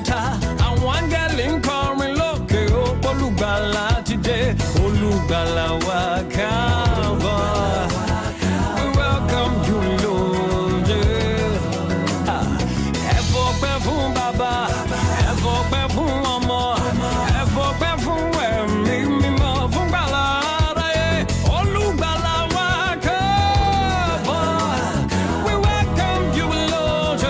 Meta, I want getting calling look, Olubala today, Olubala Wakaba. We welcome you, Lord. Ever perfume Baba, ever perfume Mama, ever perfume where me more from Bala, Olubala Wakaba. We welcome you, Lord.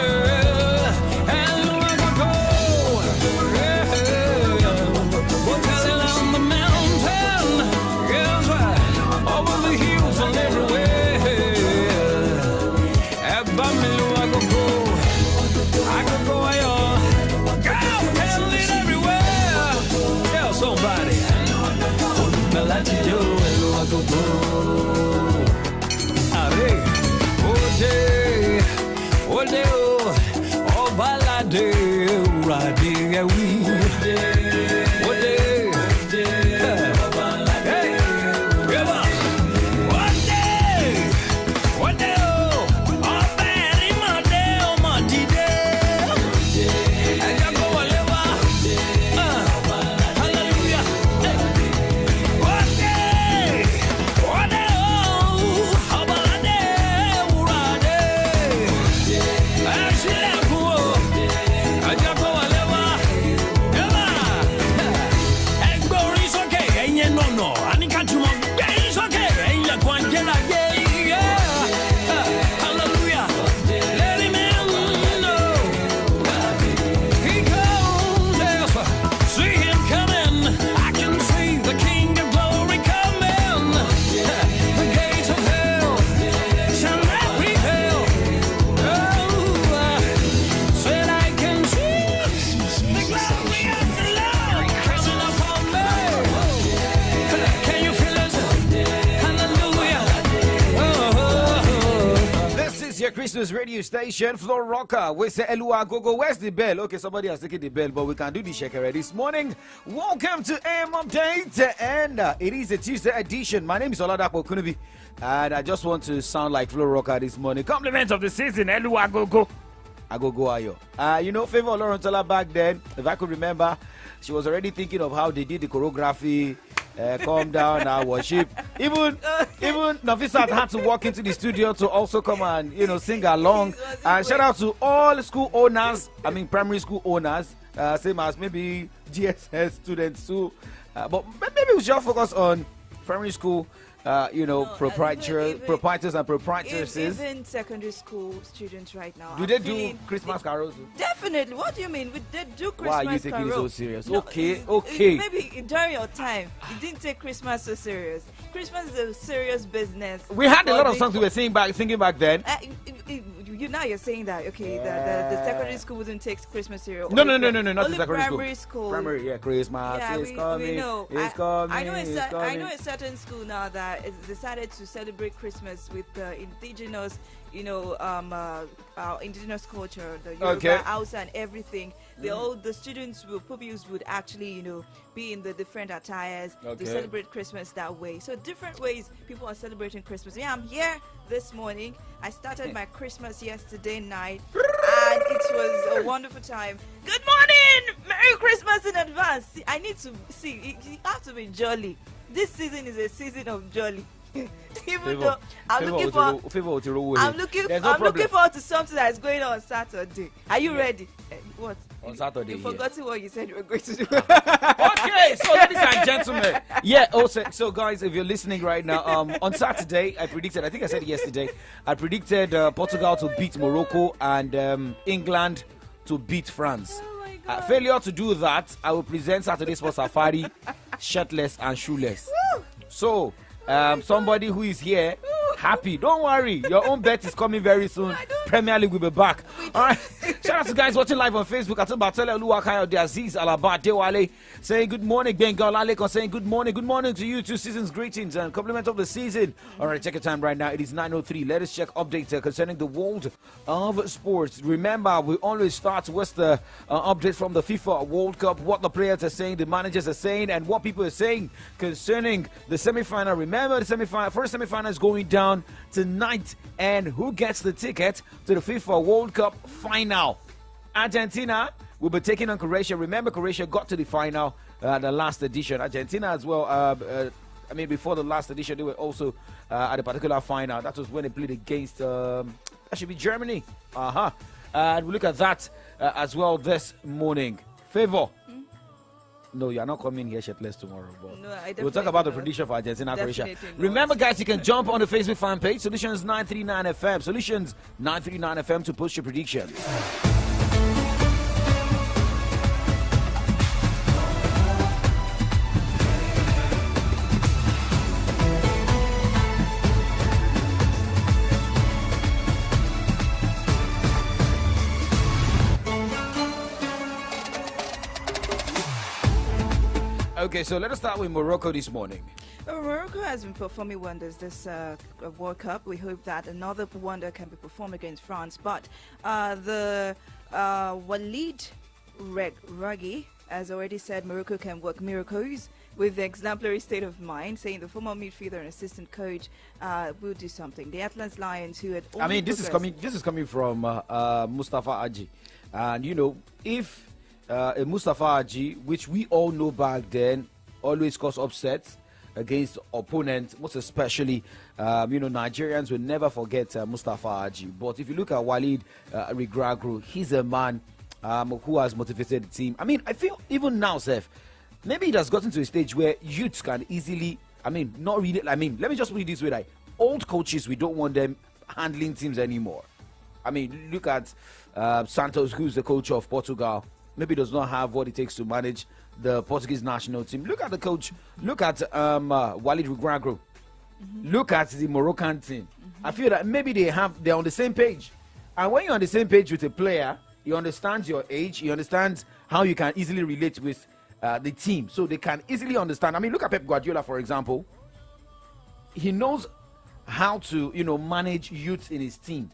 Christmas radio station, Floor Rocker. We say Elua Gogo. Where's the bell? Okay, somebody has taken the bell, but we can do the shakera this morning. Welcome to AM Update, and it is a Tuesday edition. My name is Oladapo Kunubi, and I just want to sound like Floor Rocker this morning. Compliments of the season, Elua Gogo. Agogo Ayo. You know, Favor Oloruntola back then, if I could remember, she was already thinking of how they did the choreography. Calm down and worship. Even Nafisat had to walk into the studio to also come and sing along. And shout out to all school owners. I mean primary school owners, same as maybe GSS students too. But maybe we should focus on primary school. Proprietors and proprietresses. Even secondary school students right now. Do they do Christmas carols? Definitely. What do you mean? They do Christmas carols. Why are you taking it so serious? No, okay. Maybe during your time, you didn't take Christmas so serious. Christmas is a serious business. We had a lot of songs we were singing back then. Now you're saying that, okay, the secondary school wouldn't take Christmas serious. No, not the secondary primary school. Primary, yeah, Christmas is coming. We know. It's coming. I know a certain school now that has decided to celebrate Christmas with the indigenous, our indigenous culture, the Yoruba house and everything. The students pupils would actually, be in the different attires to celebrate Christmas that way. So different ways people are celebrating Christmas. Yeah, I'm here this morning. I started my Christmas yesterday night, and it was a wonderful time. Good morning! Merry Christmas in advance. I need to see. You have to be jolly. This season is a season of jolly. Even though I'm looking forward to something that's going on Saturday. Are you ready? What? On Saturday. You forgot what you said you were going to do. Okay, so ladies and gentlemen. Yeah, also, so guys, if you're listening right now, on Saturday, I think I said yesterday, I predicted Portugal to beat Morocco and England to beat France. Failure to do that, I will present Saturday Sports Safari shirtless and shoeless. So, somebody who is here happy, don't worry, your own bet is coming very soon. Premier League will be back. All right, shout out to guys watching live on Facebook. Atubatele Oluwakayo de Aziz Alaba Dewale saying good morning. Bengal Alekon saying good morning to you. 2 seasons greetings and compliment of the season. All right, check your time right now. It is 9:03. Let us check updates concerning the world of sports. Remember, we always start with the updates from the FIFA World Cup, what the players are saying, the managers are saying, and what people are saying concerning the semi-final. Remember, the first semi-final is going down tonight, and who gets the ticket to the FIFA World Cup final? Argentina will be taking on Croatia. Remember, Croatia got to the final the last edition. Argentina as well. Before the last edition, they were also at a particular final. That was when they played against, that should be Germany. And we look at that as well this morning. Favor. No, you're not coming here shirtless tomorrow. But no, we'll talk about the prediction for Argentina, Croatia. Remember, guys, you can jump on the Facebook fan page, Solutions 939 FM. Solutions 939 FM to post your predictions. Okay, so let us start with Morocco this morning. Morocco has been performing wonders this World Cup. We hope that another wonder can be performed against France. But the Walid Raghi has already said Morocco can work miracles with the exemplary state of mind, saying the former midfielder and assistant coach will do something. The Atlas Lions, who had this is coming from Mustafa Aji, and you know, if Mustafa Aji, which we all know back then, always caused upsets against opponents, most especially, Nigerians will never forget Mustafa Aji. But if you look at Walid Regragro, he's a man who has motivated the team. I mean, I feel even now, Seth, maybe it has gotten to a stage where youths can easily, let me just put it this way, like, old coaches, we don't want them handling teams anymore. I mean, look at Santos, who's the coach of Portugal. Maybe does not have what it takes to manage the Portuguese national team. Look at the coach. Look at Walid Regragro. Look at the Moroccan team. I feel that maybe they're on the same page. And when you're on the same page with a player, you understand your age, you understand how you can easily relate with the team. So they can easily understand. I mean, look at Pep Guardiola, for example. He knows how to, manage youth in his team.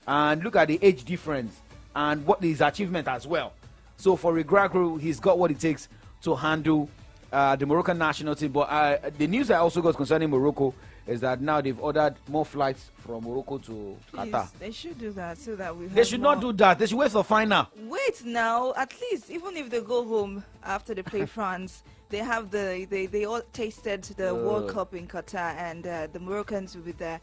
And look at the age difference and what his achievement as well. So for Regragro, he's got what it takes to handle the Moroccan national team. But the news I also got concerning Morocco is that now they've ordered more flights from Morocco to Qatar. They should do that so that we. They should not do that. They should wait for final. Wait now, at least even if they go home after they play France, they have they all tasted the World Cup in Qatar, and the Moroccans will be there,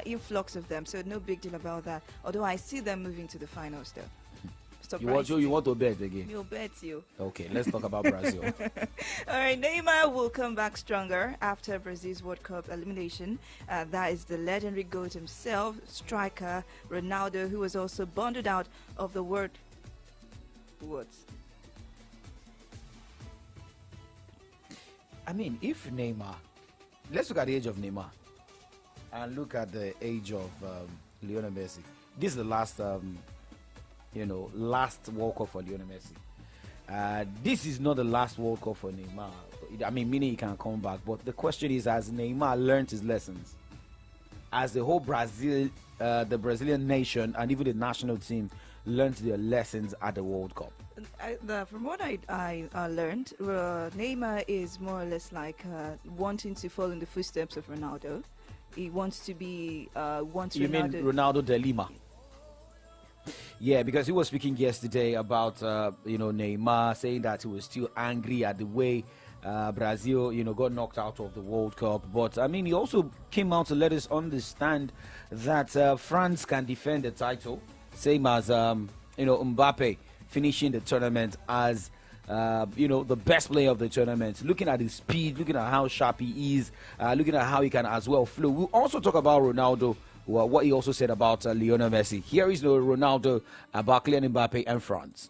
influx of them. So no big deal about that. Although I see them moving to the finals though. You want to bet again? You'll bet you. Okay, let's talk about Brazil. All right, Neymar will come back stronger after Brazil's World Cup elimination. That is the legendary GOAT himself, striker Ronaldo, who was also bundled out of the World. What? I mean, if Neymar, let's look at the age of Neymar and look at the age of Lionel Messi. This is the last. Last World Cup for Lionel Messi. This is not the last World Cup for Neymar. I mean, meaning he can come back. But the question is, has Neymar learned his lessons? As the whole the Brazilian nation and even the national team learned their lessons at the World Cup? From what I learned, Neymar is more or less like wanting to follow in the footsteps of Ronaldo. He wants to be... You mean Ronaldo de Lima? Yeah, because he was speaking yesterday about Neymar, saying that he was still angry at the way Brazil got knocked out of the World Cup. But I mean, he also came out to let us understand that France can defend the title, same as Mbappe finishing the tournament as the best player of the tournament. Looking at his speed, looking at how sharp he is, looking at how he can as well flow. We'll also talk about Ronaldo. Well, what he also said about Lionel Messi. Here is Ronaldo, about Kylian Mbappe and France.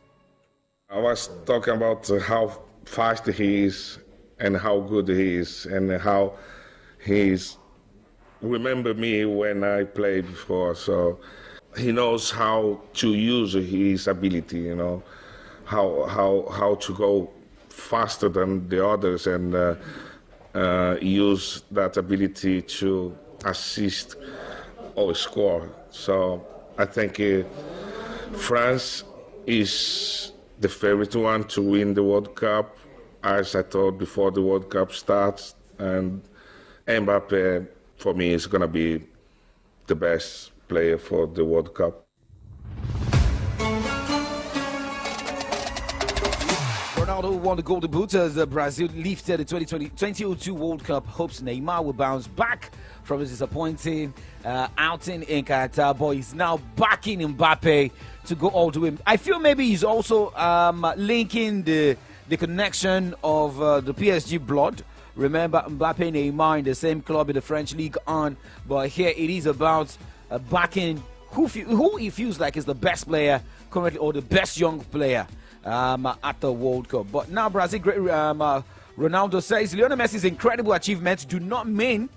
I was talking about how fast he is and how good he is and how he's remember me when I played before. So he knows how to use his ability, how to go faster than the others and use that ability to assist or score. So I think France is the favorite one to win the World Cup, as I thought before the World Cup starts. And Mbappe, for me, is going to be the best player for the World Cup. Brazil won the Golden Boot as Brazil lifted the 2002 World Cup hopes. Neymar will bounce back from his disappointing outing in Qatar, but he's now backing Mbappe to go all the way. I feel maybe he's also linking the connection of the PSG blood. Remember, Mbappe and Neymar in the same club in the French League on, but here it is about backing who he feels like is the best player currently or the best young player at the World Cup. But now Brazil great Ronaldo says Lionel Messi's incredible achievements do not mean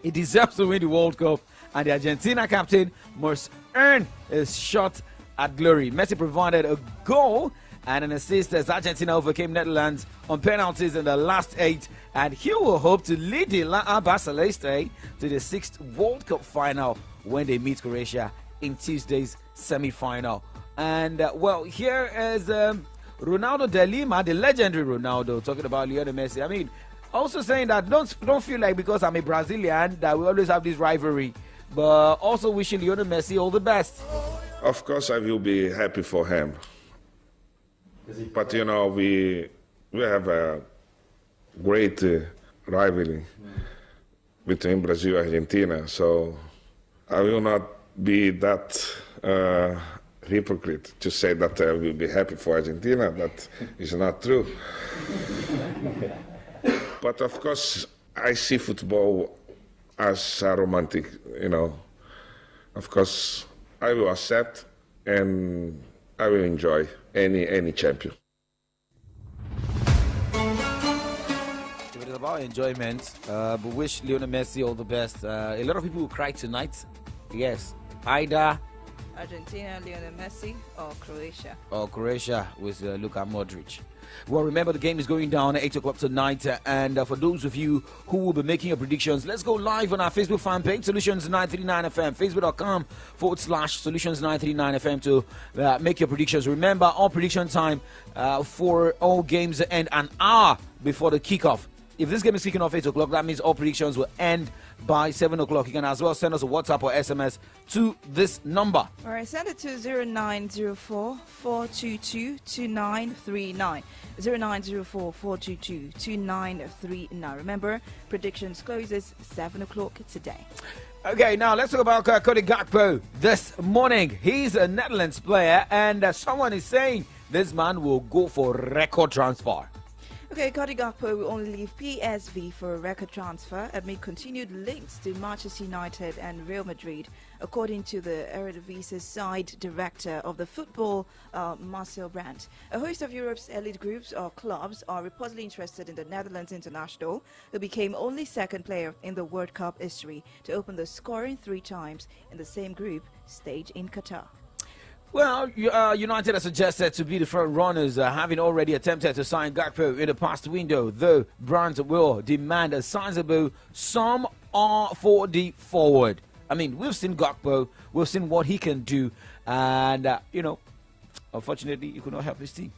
he deserves to win the World Cup, and the Argentina captain must earn his shot at glory. Messi provided a goal and an assist as Argentina overcame Netherlands on penalties in the last 8, and he will hope to lead the La Celeste to the 6th World Cup final when they meet Croatia in Tuesday's semi-final. And well, here is Ronaldo de Lima, the legendary Ronaldo, talking about Lionel Messi. I mean, also saying that don't feel like because I'm a Brazilian that we always have this rivalry, but also wishing Lionel Messi all the best. Of course, I will be happy for him. But you know, we have a great rivalry between Brazil and Argentina, so I will not be that hypocrite to say that I will be happy for Argentina. That is not true. But of course, I see football as a romantic, you know. Of course, I will accept and I will enjoy any champion. If it is about enjoyment, but wish Lionel Messi all the best. A lot of people will cry tonight. Yes, either Argentina, Lionel Messi, or Croatia. Or Croatia with Luka Modric. Well, remember the game is going down at 8 o'clock tonight, and for those of you who will be making your predictions, let's go live on our Facebook fan page, Solutions939FM, facebook.com/Solutions939FM to make your predictions. Remember, all prediction time for all games end an hour before the kickoff. If this game is kicking off 8 o'clock, that means all predictions will end by 7 o'clock. You can as well send us a WhatsApp or SMS to this number. All right, send it to 0904 422 2939. 0904 422 2939. Remember, predictions closes 7 o'clock today. Okay, now let's talk about Cody Gakpo this morning. He's a Netherlands player, and someone is saying this man will go for record transfer. Okay, Cody Gakpo will only leave PSV for a record transfer amid continued links to Manchester United and Real Madrid, according to the Eredivisie side director of the football, Marcel Brandt. A host of Europe's elite groups or clubs are reportedly interested in the Netherlands international, who became only second player in the World Cup history to open the scoring 3 times in the same group stage in Qatar. Well, United are suggested to be the front runners, having already attempted to sign Gakpo in the past window, though Brandt will demand a sizable sum for the forward. I mean, we've seen Gakpo, we've seen what he can do, and, unfortunately, he could not help his team.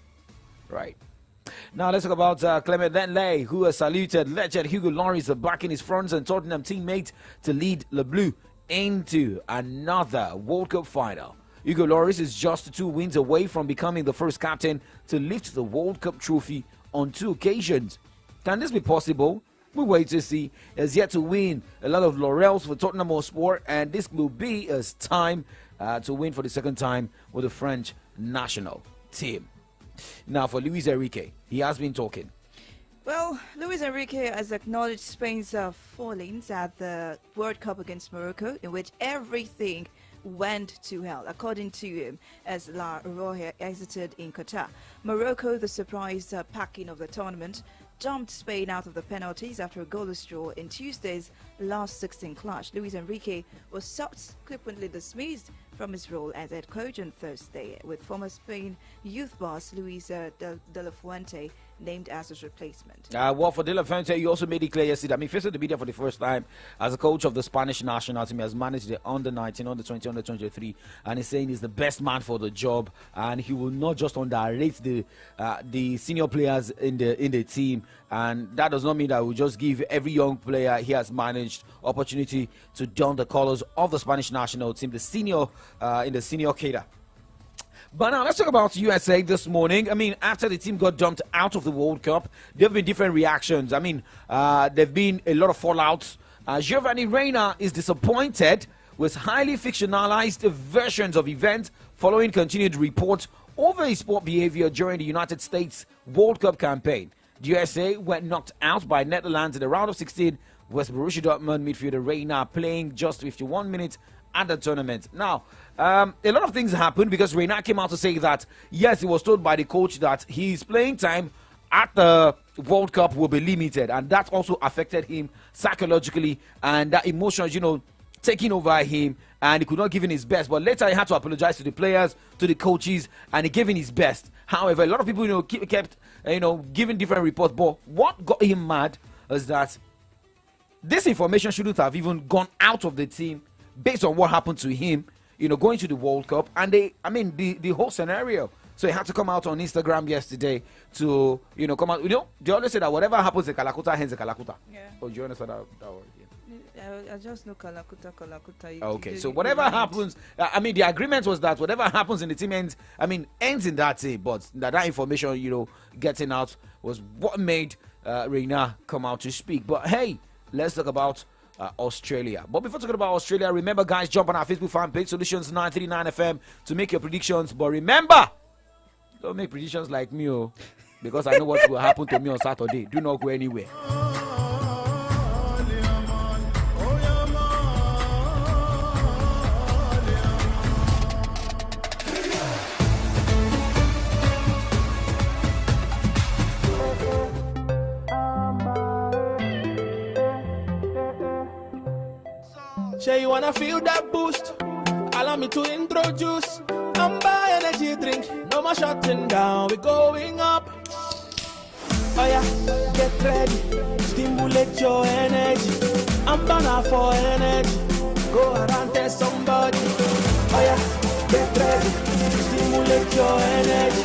Right. Now, let's talk about Clement Lenglet, who has saluted legend Hugo Lloris backing his France and Tottenham teammate to lead Le Bleu into another World Cup final. Hugo Lloris is just 2 wins away from becoming the first captain to lift the World Cup trophy on 2 occasions. Can this be possible? We wait to see. He has yet to win a lot of laurels for Tottenham Hotspur, and this will be his time to win for the second time with the French national team. Now for Luis Enrique, he has been talking. Well, Luis Enrique has acknowledged Spain's failings at the World Cup against Morocco, in which everything went to hell, according to him, as La Roja exited in Qatar. Morocco, the surprise packing of the tournament, dumped Spain out of the penalties after a goalless draw in Tuesday's last 16 clash. Luis Enrique was subsequently dismissed from his role as head coach on Thursday, with former Spain youth boss Luis de la Fuente named as his replacement. Well, for De La Fuente, he also made it clear yesterday. I mean, facing the media for the first time as a coach of the Spanish national team. He has managed the under-19, under-20, under-23, and he's saying he's the best man for the job, and he will not just underrate the senior players in the team. And that does not mean that we'll just give every young player he has managed opportunity to don the colors of the Spanish national team, the senior in the senior cadre. But now let's talk about USA this morning. I mean, after the team got dumped out of the World Cup, there have been different reactions. I mean, there have been a lot of fallouts. Giovanni Reina is disappointed with highly fictionalized versions of events following continued reports over his poor behavior during the United States World Cup campaign. The USA were knocked out by Netherlands in the round of 16, with Borussia Dortmund midfielder Reina playing just 51 minutes at the tournament. Now, a lot of things happened because Reina came out to say that, yes, he was told by the coach that his playing time at the World Cup will be limited, and that also affected him psychologically, and that emotions, taking over him, and he could not give in his best. But later he had to apologize to the players, to the coaches, and he gave in his best. However, a lot of people kept giving different reports. But what got him mad is that this information shouldn't have even gone out of the team based on what happened to him, going to the World Cup, and the whole scenario. So he had to come out on Instagram yesterday to come out. They always say that whatever happens in Kalakuta, hence Kalakuta. Yeah. Oh, do you understand that word? I just know Kalakuta. Okay, so whatever happens, the agreement was that whatever happens in the team ends in that team, but that information, getting out was what made Reina come out to speak. But hey, let's talk about Australia. But before talking about Australia, remember, guys, jump on our Facebook fan page, Solutions 939 FM, to make your predictions. But remember, don't make predictions like me, because I know what will happen to me on Saturday. Do not go anywhere. Say you wanna feel that boost? Allow me to introduce Amber energy drink. No more shutting down, we're going up. Oh yeah, get ready, stimulate your energy. Amber now for energy. Go around, tell somebody. Oh yeah, get ready, stimulate your energy.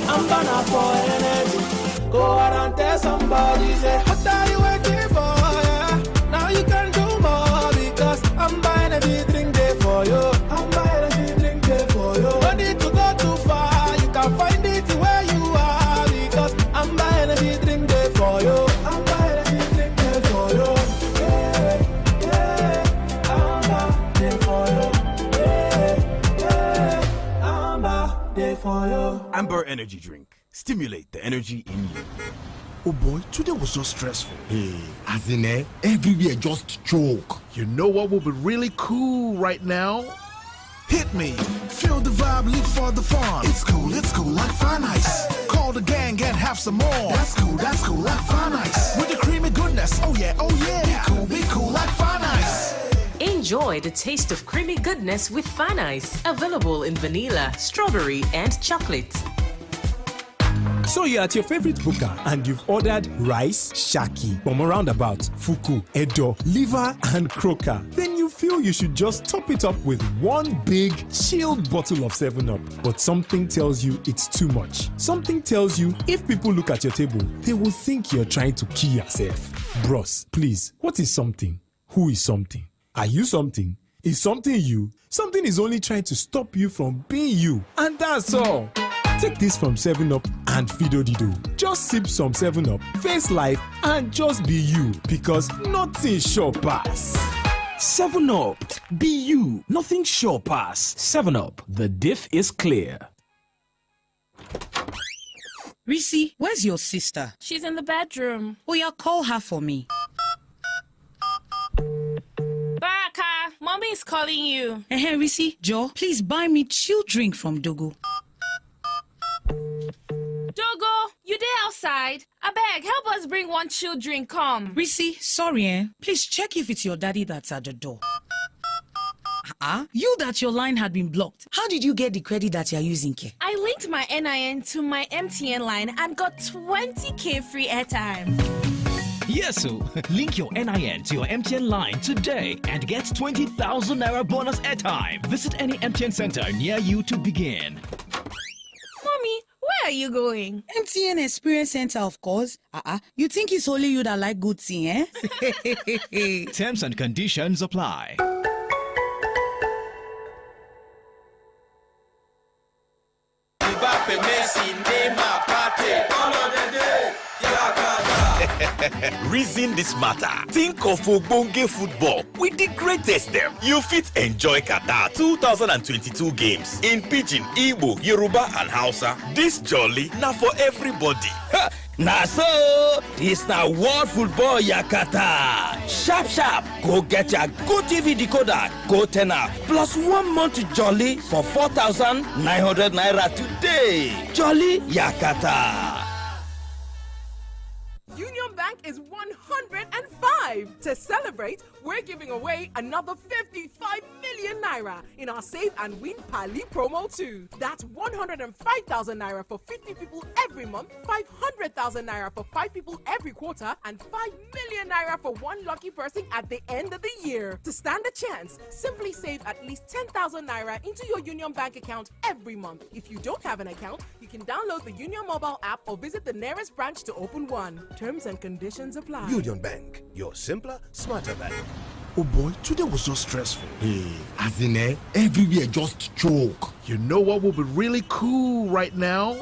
Amber now for energy. Go around, tell somebody. Say, what are you waiting for? Yeah, now you can do more, because Amber energy drink there for you. Amber energy drink there for you. No need to go too far, you can find it where you are, because Amber energy drink there for you. Amber energy drink there for you. Yeah, yeah, Amber there for you. Yeah, yeah, Amber there for you. Amber energy drink. Stimulate the energy in you. Oh boy, today was just stressful. Hey, as in everywhere just choke. You know what will be really cool right now? Hit me. Feel the vibe, live for the fun. It's cool like Fun Ice. Call the gang and have some more. That's cool like Fun Ice. With the creamy goodness, oh yeah. Be cool like Fun Ice. Enjoy the taste of creamy goodness with Fun Ice. Available in vanilla, strawberry, and chocolate. So you're at your favorite booker and you've ordered rice, shaki, pomo roundabout, fuku, edo, liver, and croquer. Then you feel you should just top it up with one big, chilled bottle of 7-Up. But something tells you it's too much. Something tells you if people look at your table, they will think you're trying to kill yourself. Bros, please, what is something? Who is something? Are you something? Is something you? Something is only trying to stop you from being you. And that's all. Take this from 7-Up and Fido Dido. Just sip some 7-Up, face life, and just be you, because nothing sure pass. 7-Up. Be you. Nothing sure pass. 7-Up. The diff is clear. Risi, where's your sister? She's in the bedroom. Oh yeah, call her for me. Baraka, mommy is calling you. Hey, Risi, Joe, please buy me chill drink from Dogo. Dogo, you there outside? I beg, help us bring one chill drink, come. Risi, sorry, please check if it's your daddy that's at the door. You that your line had been blocked. How did you get the credit that you're using, Ke? I linked my NIN to my MTN line and got 20k free airtime. Yes, so link your NIN to your MTN line today and get 20,000 Naira bonus airtime. Visit any MTN center near you to begin. Mommy, where are you going? MTN Experience Center, of course. You think it's only you that like good thing, eh? Terms and conditions apply. Mbappe, Messi, Neymar, Kante, all of them day. Reason this matter. Think of Ogbonge football with the greatest them. You fit enjoy Qatar 2022 games in Pidgin, Igbo, Yoruba and Hausa. This jolly now for everybody. Now so, this now World Football Yakata. Sharp sharp, go get your Go TV decoder, Go tenner, plus 1 month jolly for 4,900 naira today. Jolly Yakata. Union Bank is 105. To celebrate, we're giving away another 55 million naira in our Save and Win Pali promo too. That's 105,000 naira for 50 people every month, 500,000 naira for 5 people every quarter, and 5 million naira for 1 lucky person at the end of the year. To stand a chance, simply save at least 10,000 naira into your Union Bank account every month. If you don't have an account, you can download the Union mobile app or visit the nearest branch to open one. Terms and conditions apply. Union Bank, your simpler, smarter bank. Oh boy, today was just stressful. Everywhere just choke. You know what would be really cool right now?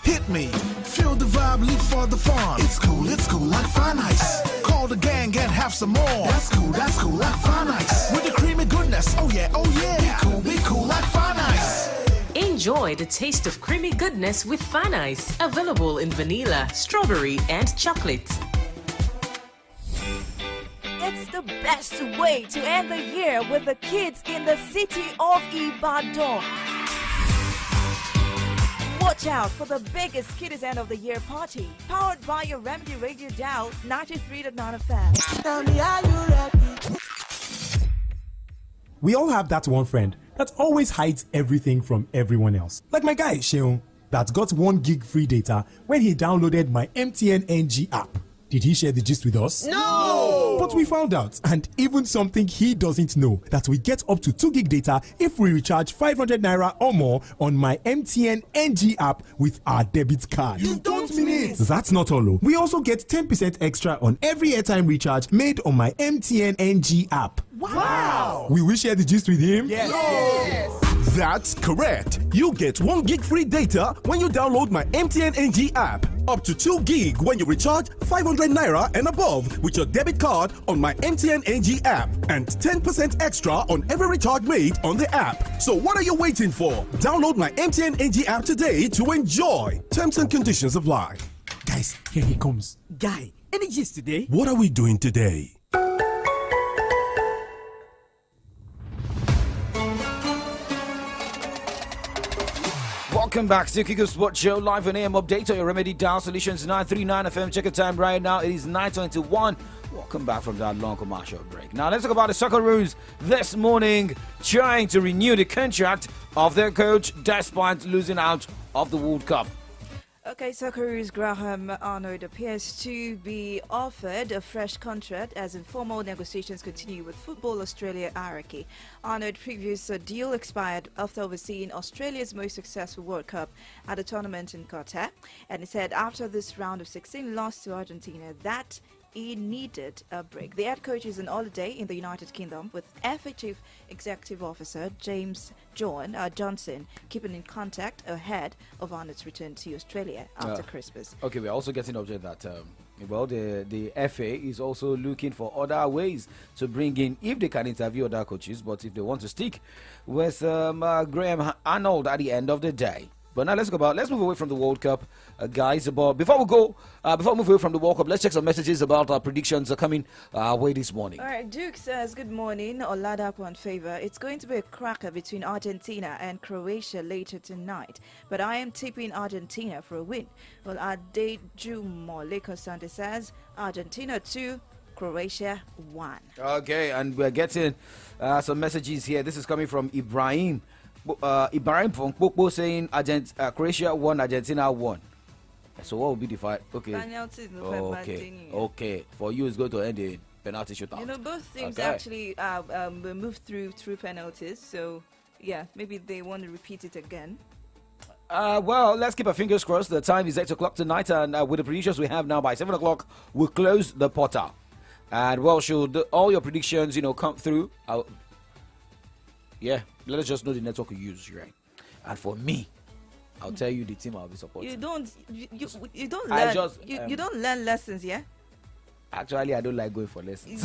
Hit me, feel the vibe, leap for the fun. It's cool like fun ice. Call the gang and have some more. That's cool like fun ice. With the creamy goodness, oh yeah. Be cool like fun ice. Enjoy the taste of creamy goodness with Fun Ice. Available in vanilla, strawberry, and chocolate. It's the best way to end the year with the kids in the city of Ibadan. Watch out for the biggest Kiddies End of the Year party, powered by your Remedy Radio Dial 93.9 FM. Tell me, are you ready? We all have that one friend that always hides everything from everyone else. Like my guy, Sheon, that got 1 gig free data when he downloaded my MTN NG app. Did he share the gist with us? No! But we found out, and even something he doesn't know, that we get up to 2 gig data if we recharge 500 naira or more on my MTN NG app with our debit card. You don't mean it! That's not all. We also get 10% extra on every airtime recharge made on my MTN NG app. Wow! Will we share the gist with him? Yes! That's correct. You get 1 gig free data when you download my MTN NG app. Up to 2 gig when you recharge 500 naira and above with your debit card on my MTN NG app. And 10% extra on every recharge made on the app. So what are you waiting for? Download my MTN NG app today to enjoy. Terms and conditions apply. Guys, here he comes. Guy, any gist today? What are we doing today? Welcome back to Kiko Sports Show, live on AM Update on your Remedy Dial Solutions 939 FM. Check the time right now. It is 9:21. Welcome back from that long commercial break. Now let's talk about the Socceroos this morning, trying to renew the contract of their coach despite losing out of the World Cup. Okay, Socceroos Graham Arnold appears to be offered a fresh contract as informal negotiations continue with Football Australia hierarchy. Arnold's previous deal expired after overseeing Australia's most successful World Cup at a tournament in Qatar. And he said after this round of 16 loss to Argentina that he needed a break. The head coach is on holiday in the United Kingdom with FA Chief Executive Officer James Johnson keeping in contact ahead of Arnold's return to Australia after Christmas. Okay, we're also getting update that the FA is also looking for other ways to bring in, if they can interview other coaches, but if they want to stick with Graham Arnold at the end of the day. But now let's move away from the World Cup, guys. But before we move away from the World Cup, let's check some messages about our predictions coming our way this morning. All right, Duke says, good morning, Oladapo on favor. It's going to be a cracker between Argentina and Croatia later tonight, but I am tipping Argentina for a win. Well, Adejumo Leko Sante says, Argentina 2, Croatia 1. Okay, and we're getting some messages here. This is coming from Ibrahim from Popo saying Croatia 1, Argentina 1. So what will be the fight? Okay. Okay. For you, it's going to end the penalty shootout. You know, both teams actually moved through penalties. So yeah, maybe they want to repeat it again. Well, let's keep our fingers crossed. The time is 8 o'clock tonight, and with the predictions we have now, by 7 o'clock, we'll close the portal. And well, should all your predictions, come through, let us just know the network you use, right? And for me, I'll tell you the team I'll be supporting. You don't I learn. just, You don't learn lessons, yeah. Actually, I don't like going for lessons.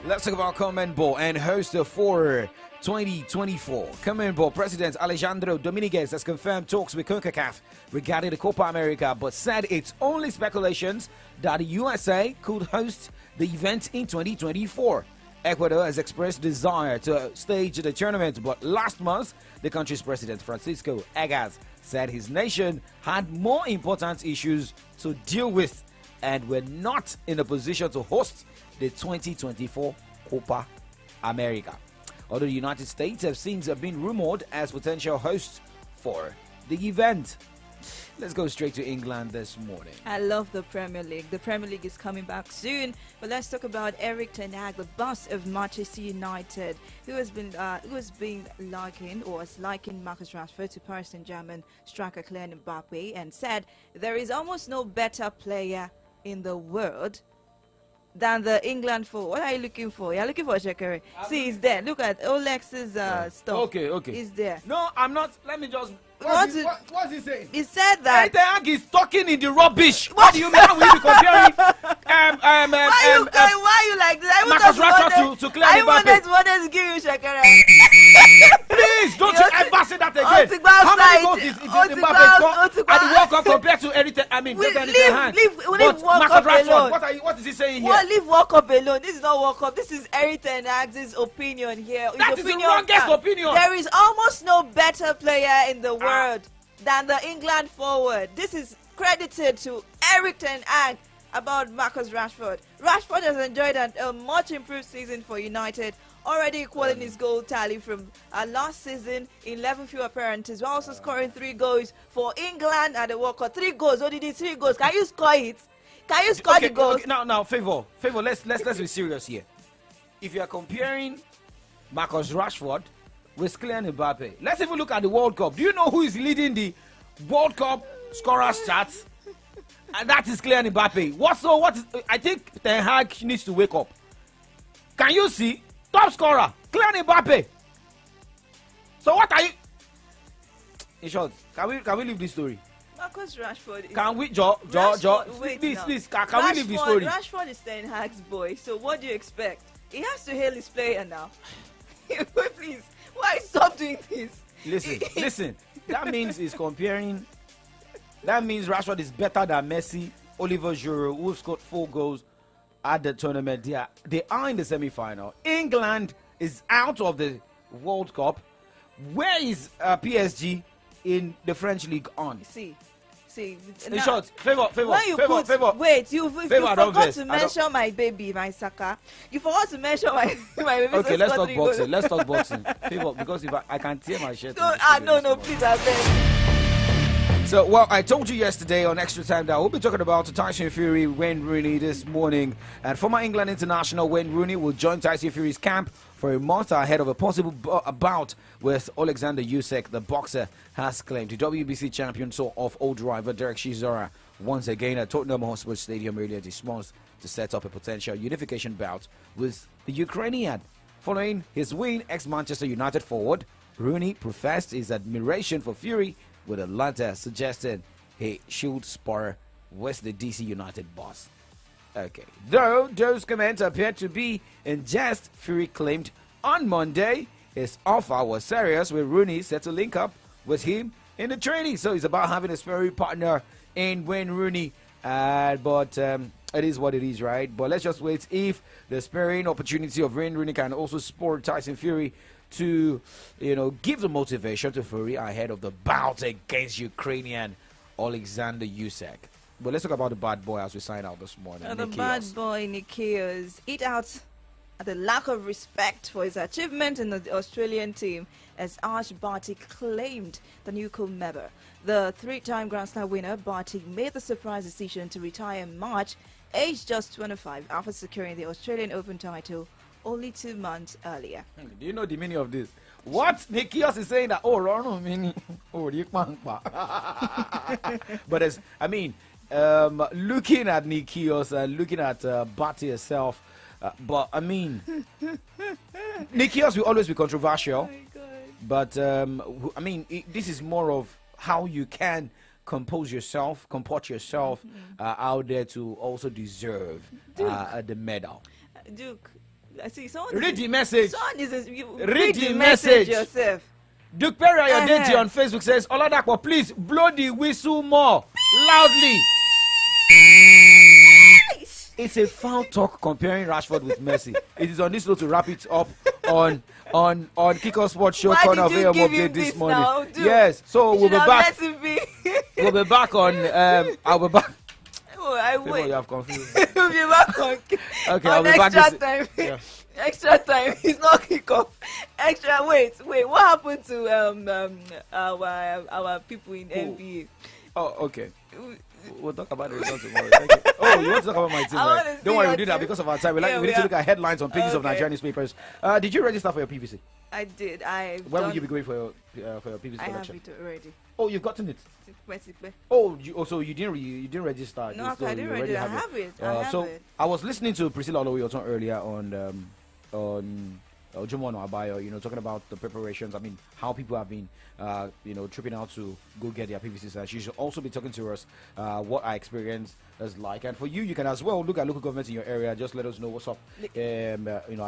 Let's talk about CONMEBOL and host for 2024. CONMEBOL President Alejandro Dominguez has confirmed talks with CONCACAF regarding the Copa America, but said it's only speculations that the USA could host the event in 2024. Ecuador has expressed desire to stage the tournament, but last month, the country's president, Francisco Egas, said his nation had more important issues to deal with and were not in a position to host the 2024 Copa America. Although the United States have since been rumored as potential hosts for the event. Let's go straight to England this morning. I love the Premier League. The Premier League is coming back soon. But let's talk about Erik ten Hag, the boss of Manchester United, who has been liking Marcus Rashford to Paris Saint-Germain striker Kylian Mbappe, and said there is almost no better player in the world than the England for. What are you looking for? You're looking for Shekere. See, he's there. Look at Olex's stuff. Okay. He's there. No, I'm not. Let me just. What's he saying? He said that. Ten Hag is talking in the rubbish. What do you mean? How will you be comparing? Why you like that? Marcus Rashford to Kylian Mbappe. I wanted to give you Shekere. Please, don't you ever say that again. How many goals is Mbappe scored at the World Cup compared to anything? I mean, leave World Cup alone. What is he saying here? Well, leave World Cup alone. This is not World Cup. This is Erik ten Hag's opinion here. That is the wrongest opinion. There is almost no better player in the world than the England forward. This is credited to Erik ten Hag about Marcus Rashford. Rashford has enjoyed a much improved season for United, already equaling his goal tally from last season, 11 few appearances, while also scoring 3 goals for England at the World Cup. 3 goals. What did he 3 goals? Can you score it? Can you score the goals? Okay. Now, favor. Let's be serious here. If you are comparing Marcus Rashford with Kylian Mbappe, let's even look at the World Cup. Do you know who is leading the World Cup scorers charts? And that is Kylian Mbappe. I think Ten Hag needs to wake up. Can you see? Top scorer, Kylian Mbappe. So what are you? In short, can we leave this story? Marcus Rashford. Can we, please, can we leave this story? Rashford is Ten Hag's boy. So what do you expect? He has to hail his player now. Please, why stop doing this? Listen. That means he's comparing. That means Rashford is better than Messi, Oliver Giroud, who scored 4 goals at the tournament. They are in the semi-final. England is out of the World Cup. Where is PSG in the French league on? See. In short, favor. Wait, you forgot to mention my baby, my Saka. You forgot to mention my baby. Okay, let's talk boxing. Favor, because if I can tear my shirt. No, please, I beg. So, well, I told you yesterday on Extra Time that we'll be talking about Tyson Fury, Wayne Rooney this morning. And former England international Wayne Rooney will join Tyson Fury's camp for a month ahead of a possible bout with Alexander Usyk, the boxer, has claimed. The WBC champion saw off old rival Derek Chisora once again at Tottenham Hotspur Stadium earlier this month to set up a potential unification bout with the Ukrainian. Following his win, ex-Manchester United forward Rooney professed his admiration for Fury, with the latter suggesting he should spar with the DC United boss. Okay. Though those comments appeared to be in jest, Fury claimed on Monday his offer was serious, with Rooney set to link up with him in the training. So it's about having a sparring partner in Wayne Rooney. But it is what it is, right? But let's just wait if the sparring opportunity of Wayne Rooney can also spur Tyson Fury to, give the motivation to Fury ahead of the bout against Ukrainian Alexander Usyk. But let's talk about the bad boy as we sign out this morning. The bad boy Nikios eat out at the lack of respect for his achievement in the Australian team as Ash Barty claimed the newcomer member. The 3-time Grand Slam winner Barty made the surprise decision to retire in March, aged just 25, after securing the Australian Open title only 2 months earlier. Do you know the meaning of this? What Nikios is saying that meaning but looking at Nikios and looking at Barty herself, But I mean, Nikias will always be controversial. But I mean, this is more of how you can comport yourself out there to also deserve the medal. Duke, I see someone. Read the message. Read the message yourself. Duke Perry Ayodeti on Facebook says, Oladapo, please blow the whistle more loudly. It's a foul talk comparing Rashford with Messi. It is on this note to wrap it up on Kickoff Sports Show corner of AM update this morning. Now, yes, so we'll be back. We'll be back on. I'll be back. Oh, I wait. You have confused. We'll be back on. Okay, on I'll be back. Extra time. Yeah. Extra time. It's not kickoff. Extra. Wait. What happened to our people in NBA? Oh, okay. We'll talk about the results tomorrow. Thank you. Oh, you want to talk about my team, right? Don't worry, we did that because of our time. We need to look at headlines on pages of Nigerian newspapers. Did you register for your PVC? I did. When will you be going for your PVC I collection? have it already. Oh, you've gotten it. Oh, so you didn't register? No, I didn't register. I have it. I was listening to Priscilla Oloyoton earlier on Jumono Abayo, talking about the preparations. I mean, how people have been, tripping out to go get their PVCs. And she should also be talking to us what our experience is like. And for you, you can as well look at local governments in your area. Just let us know what's up. At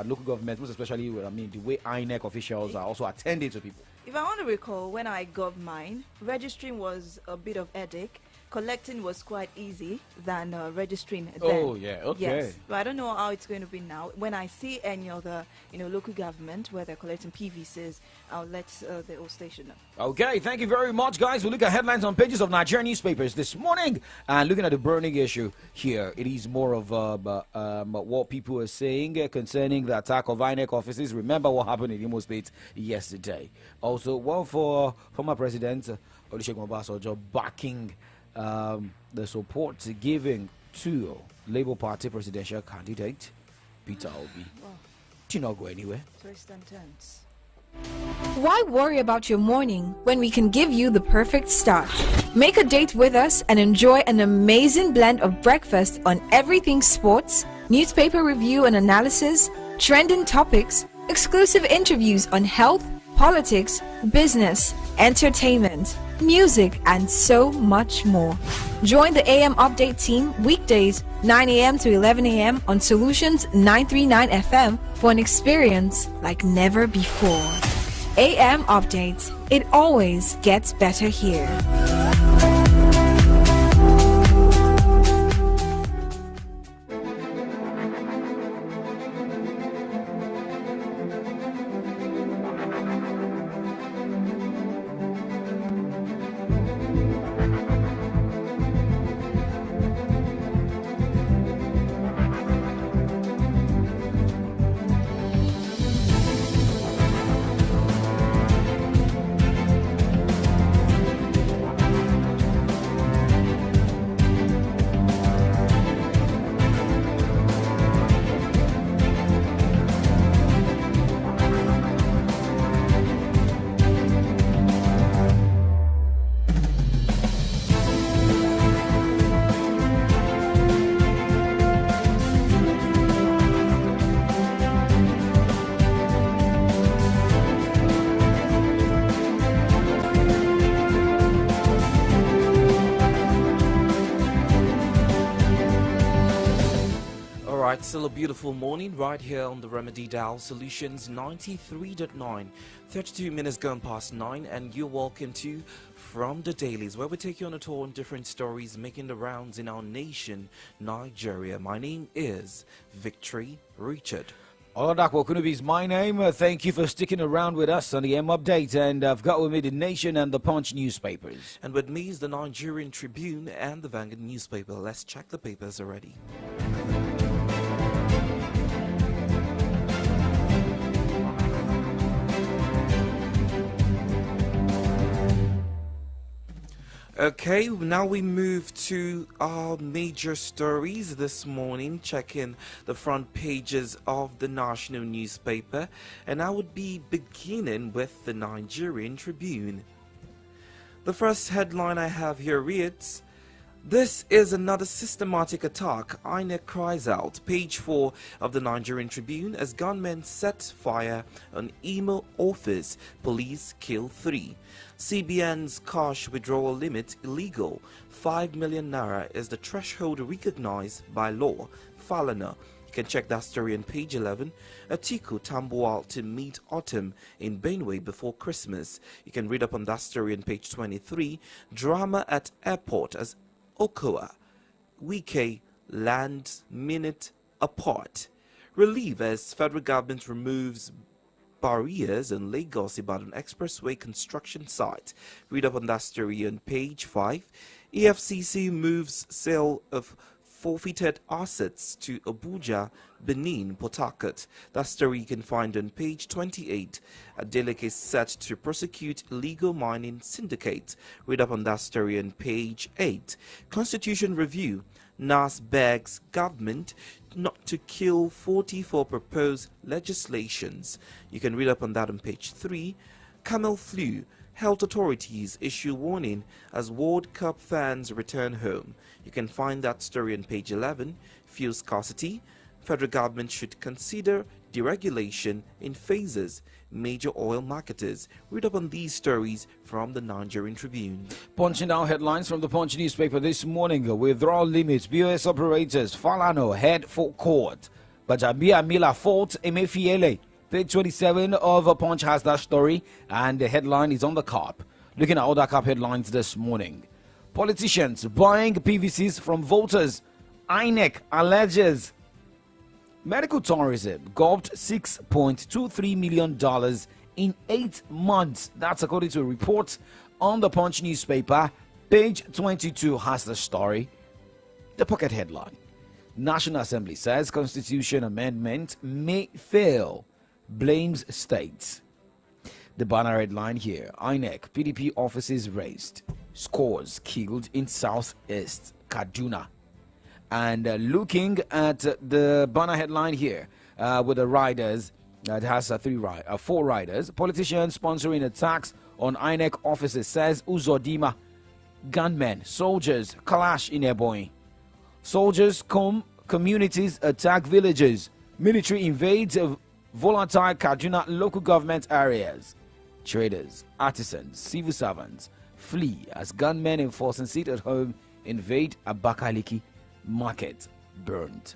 local governments, most especially, the way INEC officials are also attending to people. If I want to recall, when I got mine, registering was a bit of headache. Collecting was quite easy than registering then. Oh, yeah, okay. Yes, but I don't know how it's going to be now. When I see any other, local government where they're collecting PVCs, I'll let the whole station know. Okay, thank you very much, guys. We'll look at headlines on pages of Nigerian newspapers this morning. And looking at the burning issue here, it is more of what people are saying concerning the attack of INEC offices. Remember what happened in Imo State yesterday. Also, for former President Olusegun Obasanjo backing the support giving to Labour Party presidential candidate Peter Obi. Did not go anywhere. Twist and turns. Why worry about your morning when we can give you the perfect start? Make a date with us and enjoy an amazing blend of breakfast on everything sports, newspaper review and analysis, trending topics, exclusive interviews on health, politics, business, entertainment, music, and so much more. Join the AM Update team weekdays 9 a.m. to 11 a.m. on Solutions 939 FM for an experience like never before. AM Update. It always gets better here. Still a beautiful morning right here on the Remedy Dial Solutions 93.9. 32 minutes gone past 9, and you're welcome to From the Dailies, where we take you on a tour on different stories making the rounds in our nation, Nigeria. My name is Victory Richard. Oladapo Kunubi is my name. Thank you for sticking around with us on the M Update. And I've got with me the Nation and the Punch newspapers. And with me is the Nigerian Tribune and the Vanguard Newspaper. Let's check the papers already. Okay, now we move to our major stories this morning, checking the front pages of the national newspaper, and I would be beginning with the Nigerian Tribune. The first headline I have here reads, This is another systematic attack, INEC cries out. Page 4 of the Nigerian Tribune, as gunmen set fire on Imo office, police kill 3. CBN's cash withdrawal limit illegal. 5 million naira is the threshold recognized by law. Falana. You can check that story on page 11. Atiku Tambuwal to meet autumn in Benue before Christmas. You can read up on that story on page 23. Drama at airport as Okoa, Wike land minute apart. Relief as federal government removes barriers on Lagos-Ibadan Expressway construction site. Read up on that story on page 5. EFCC moves sale of forfeited assets to Abuja, Benin, Port Harcourt. That story you can find on page 28. Adeleke is set to prosecute illegal mining syndicate. Read up on that story on page 8. Constitution review. NAS begs government not to kill 44 proposed legislations. You can read up on that on page 3. Camel flu. Health authorities issue warning as World Cup fans return home. You can find that story on page 11. Fuel scarcity. Federal government should consider deregulation in phases. Major oil marketers. Read up on these stories from the Nigerian Tribune. Punching down headlines from the Punch newspaper this morning. Withdrawal limits. BOS operators. Falano head for court. Bajabia Mila fault Emefiele. Page 27 of Punch has that story, and the headline is on the cap. Looking at other cap headlines this morning. Politicians buying PVCs from voters. INEC alleges medical tourism gulped $6.23 million in 8 months. That's according to a report on the Punch newspaper. Page 22 has the story. The pocket headline. National Assembly says Constitution amendment may fail. Blames states. The banner headline here. INEC PDP offices raised. Scores killed in Southeast Kaduna. And looking at the banner headline here with the riders, it has 4 riders. Politicians sponsoring attacks on INEC offices, says Uzodima. Gunmen, soldiers clash in Ebonyi. Soldiers communities attack villages. Military invades volatile Kaduna local government areas. Traders, artisans, civil servants flee as gunmen enforcing sit at home invade Abakaliki market burned.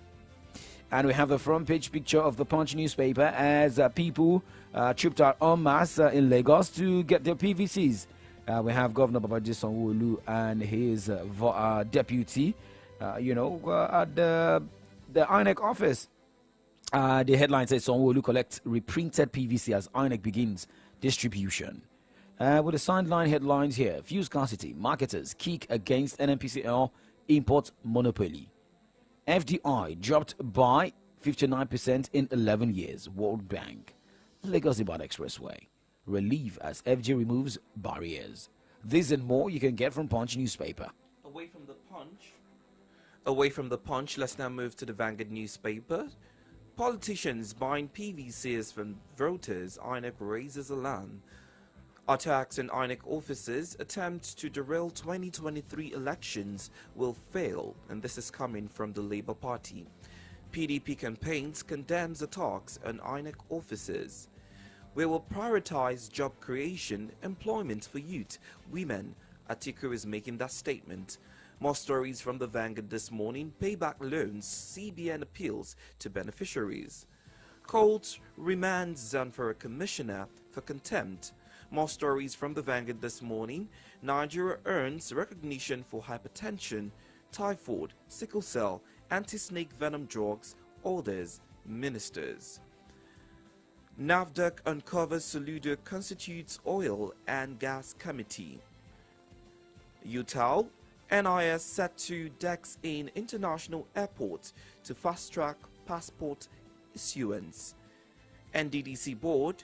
And we have the front page picture of the Punch newspaper as people trooped out en masse in Lagos to get their PVCs. We have Governor Babajide Sanwo-Olu and his deputy, at the INEC office. The headline says Sanwo-Olu collects reprinted PVC as INEC begins distribution. With the sideline headlines here. Fuel scarcity. Marketers kick against NNPCL import monopoly. FDI dropped by 59% in 11 years. World Bank. Lagos-Ibadan Expressway. Relief as FG removes barriers. This and more you can get from Punch newspaper. Away from the Punch, let's now move to the Vanguard newspaper. Politicians buying PVCs from voters. INEC raises alarm. Attacks on INEC offices, attempts to derail 2023 elections will fail, and this is coming from the Labour Party. PDP campaigns condemns attacks on INEC offices. We will prioritize job creation, employment for youth, women. Atiku is making that statement. More stories from the Vanguard this morning. Payback loans, CBN appeals to beneficiaries. Court remands Zamfara commissioner for contempt. More stories from the Vanguard this morning. Nigeria earns recognition for hypertension, typhoid, sickle cell, anti-snake venom drugs, orders, ministers. NAFDAC uncovers Soludo constitutes oil and gas committee. UTAL, NIS set to decks in international airports to fast-track passport issuance. NDDC board,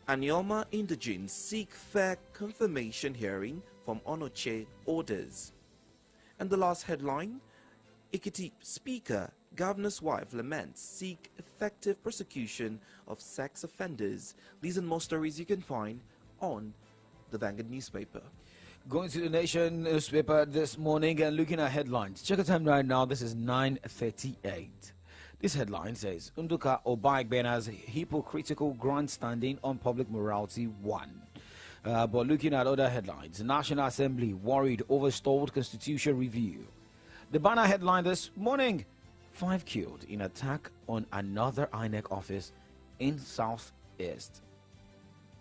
Anioma indigenes seek fair confirmation hearing from Onoche orders. And the last headline, Ikiti Speaker, Governor's wife laments seek effective prosecution of sex offenders. These and more stories you can find on the Vanguard newspaper. Going to the Nation newspaper this morning and looking at headlines. Check the time right now. This is 9:38. This headline says, Unduka Obaigbena's hypocritical grandstanding on public morality 1. But looking at other headlines, National Assembly worried over stalled constitution review. The banner headline this morning, 5 killed in attack on another INEC office in Southeast.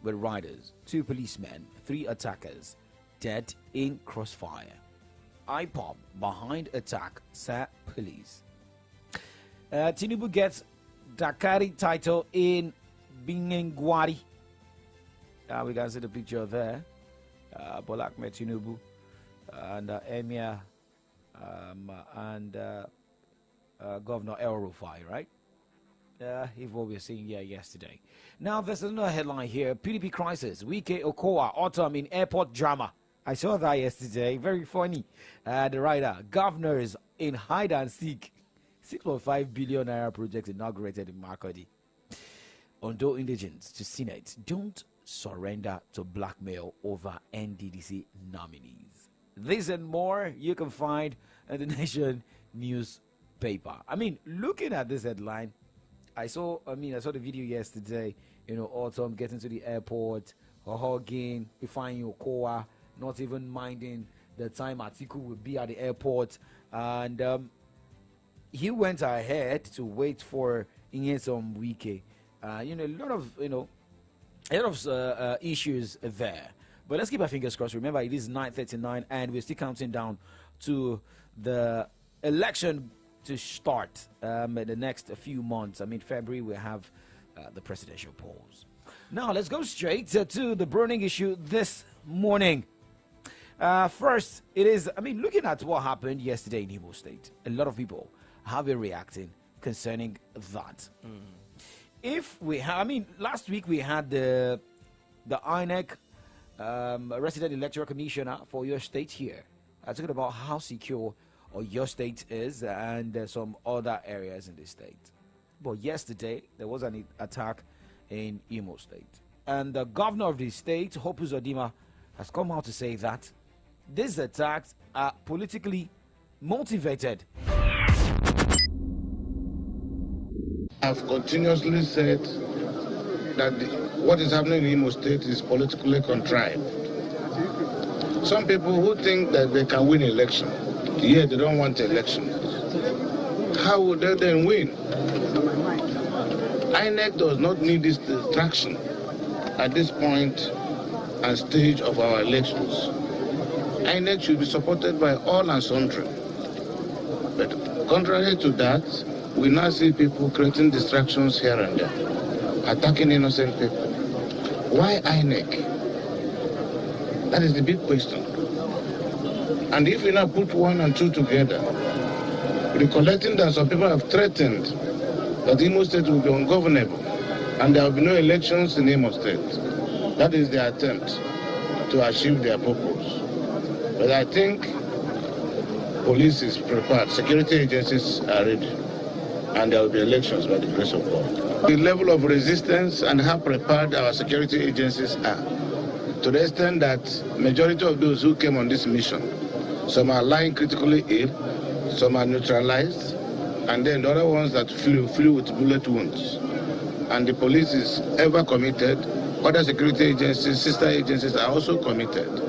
With riders, 2 policemen, 3 attackers dead in crossfire. IPOB behind attack, said police. Tinubu gets Dakari title in Bingengwari. We can see the picture there. Bola Ahmed Tinubu and Emir and Governor El Rufai, right? If what we're seeing here yesterday. Now, there's another headline here. PDP crisis. Wike Okowa, autumn in airport drama. I saw that yesterday. Very funny. The writer, governors in hide and seek. 6.5 billion naira project inaugurated in Makodi. Ondo indigents to Senate. Don't surrender to blackmail over NDDC nominees. This and more you can find in the Nation newspaper. I mean, looking at this headline, I saw the video yesterday. Autumn getting to the airport, hugging, finding Okowa, not even minding the time Atiku will be at the airport, and he went ahead to wait for Inyesom Wike. A lot of issues there. But let's keep our fingers crossed. Remember, it is 9:39, and we're still counting down to the election to start in the next few months. February we have the presidential polls. Now let's go straight to the burning issue this morning. First, it is, looking at what happened yesterday in Imo State, a lot of people have been reacting concerning that. If we have, last week we had the INEC resident electoral commissioner for your state here. Talking about how secure your state is and some other areas in the state. But yesterday there was an attack in Imo State, and the governor of the state, Hope Uzodinma, has come out to say that these attacks are politically motivated. I've continuously said that what is happening in Imo State is politically contrived. Some people who think that they can win election, yet they don't want election. How would they then win? INEC does not need this distraction at this point and stage of our elections. INEC should be supported by all and sundry. But contrary to that, we now see people creating distractions here and there, attacking innocent people. Why INEC? That is the big question. And if we now put 1 and 2 together, recollecting that some people have threatened that Imo State will be ungovernable and there will be no elections in Imo State, that is their attempt to achieve their purpose. But I think police is prepared, security agencies are ready, and there will be elections by the grace of God. The level of resistance and how prepared our security agencies are, to the extent that majority of those who came on this mission, some are lying critically ill, some are neutralized, and then the other ones that flew with bullet wounds. And the police is ever committed. Other security agencies, sister agencies are also committed.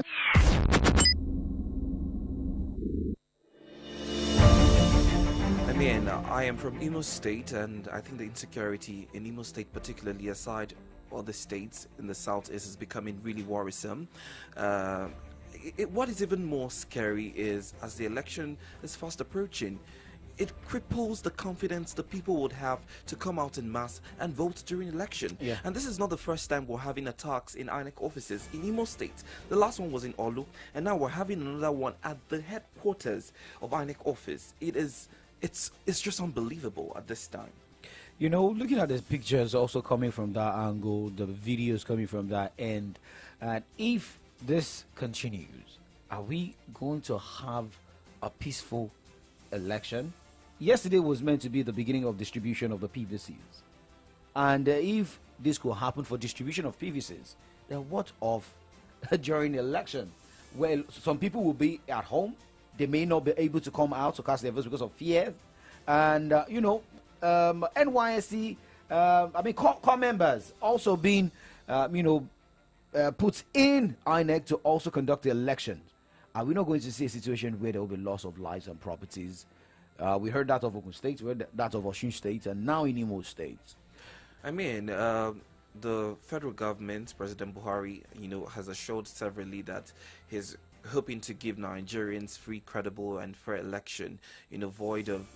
I am from Imo State, and I think the insecurity in Imo State, particularly aside other states in the south, is becoming really worrisome. What is even more scary is, as the election is fast approaching, it cripples the confidence the people would have to come out in mass and vote during election. Yeah. And this is not the first time we're having attacks in INEC offices in Imo State. The last one was in Olu, and now we're having another one at the headquarters of INEC office. It's just unbelievable at this time. Looking at the pictures also coming from that angle, the videos coming from that end, and if this continues, are we going to have a peaceful election? Yesterday was meant to be the beginning of distribution of the PVCs, and if this could happen for distribution of PVCs, then what of during the election where some people will be at home. They may not be able to come out to cast their votes because of fear. And, NYSC, core members also being, put in INEC to also conduct the elections. Are we not going to see a situation where there will be loss of lives and properties? We heard that of Ogun State, we heard that of Osun State, and now in Imo State. I mean, the federal government, President Buhari, has assured severally that he's hoping to give Nigerians free, credible, and fair election, void of,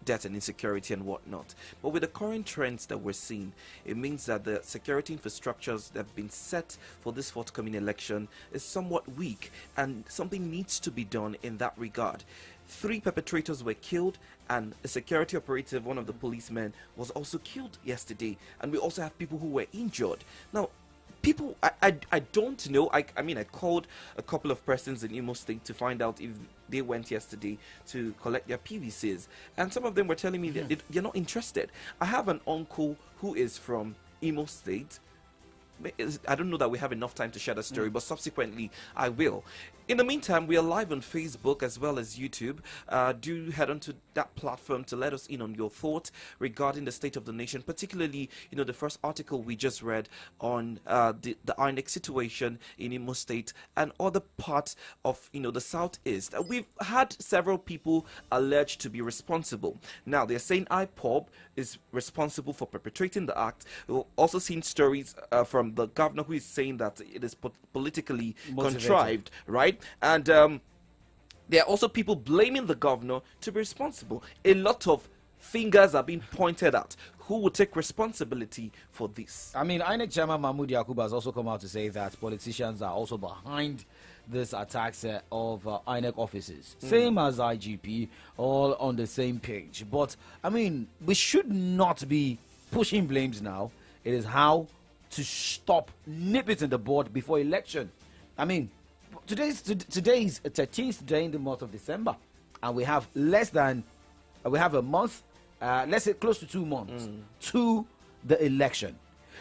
debt and insecurity and whatnot. But with the current trends that we're seeing, it means that the security infrastructures that have been set for this forthcoming election is somewhat weak, and something needs to be done in that regard. 3 perpetrators were killed, and a security operative, one of the policemen, was also killed yesterday, and we also have people who were injured. Now, people, I don't know. I called a couple of persons in Imo State to find out if they went yesterday to collect their PVCs, and some of them were telling me that they're not interested. I have an uncle who is from Imo State. I don't know that we have enough time to share the story, but subsequently I will. In the meantime, we are live on Facebook as well as YouTube. Do head on to that platform to let us in on your thoughts regarding the state of the nation, particularly, the first article we just read on the INEC situation in Imo State and other parts of, the Southeast. We've had several people alleged to be responsible. Now, they're saying IPOB is responsible for perpetrating the act. We've also seen stories from the governor who is saying that it is politically contrived, right? And there are also people blaming the governor to be responsible. A lot of fingers are being pointed at. Who will take responsibility for this? INEC Chairman Mahmoud Yakubu has also come out to say that politicians are also behind these attacks of INEC offices. Same as IGP, all on the same page. But, we should not be pushing blames now. It is how to stop, nip it in the bud before election. Today's 13th day in the month of December, and we have a month, let's say close to 2 months to the election.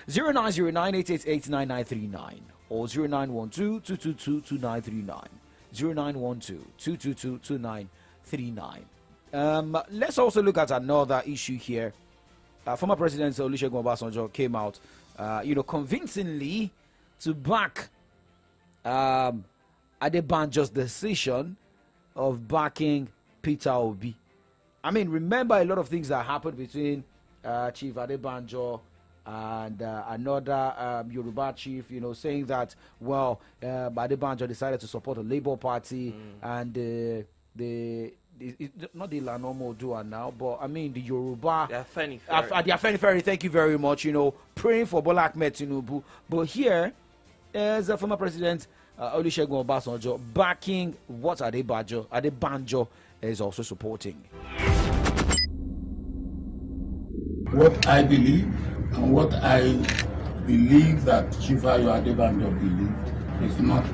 0909-888-9939 or 0912-222-2939. 0912-222-2939. Let's also look at another issue here. Former President Olusegun Obasanjo came out, convincingly to back Adebanjo's decision of backing Peter Obi. Remember a lot of things that happened between Chief Adebanjo and another Yoruba chief, saying that, Adebanjo decided to support the Labour Party and not the Lanomo Dua now, but the Yoruba. The Afeni Ferry, thank you very much, praying for Bola Ahmed Tinubu. But here is a former president, Olusegun Obasanjo, backing what Adebanjo is also supporting. What I believe and what I believe that Shifa Adebanjo believes is not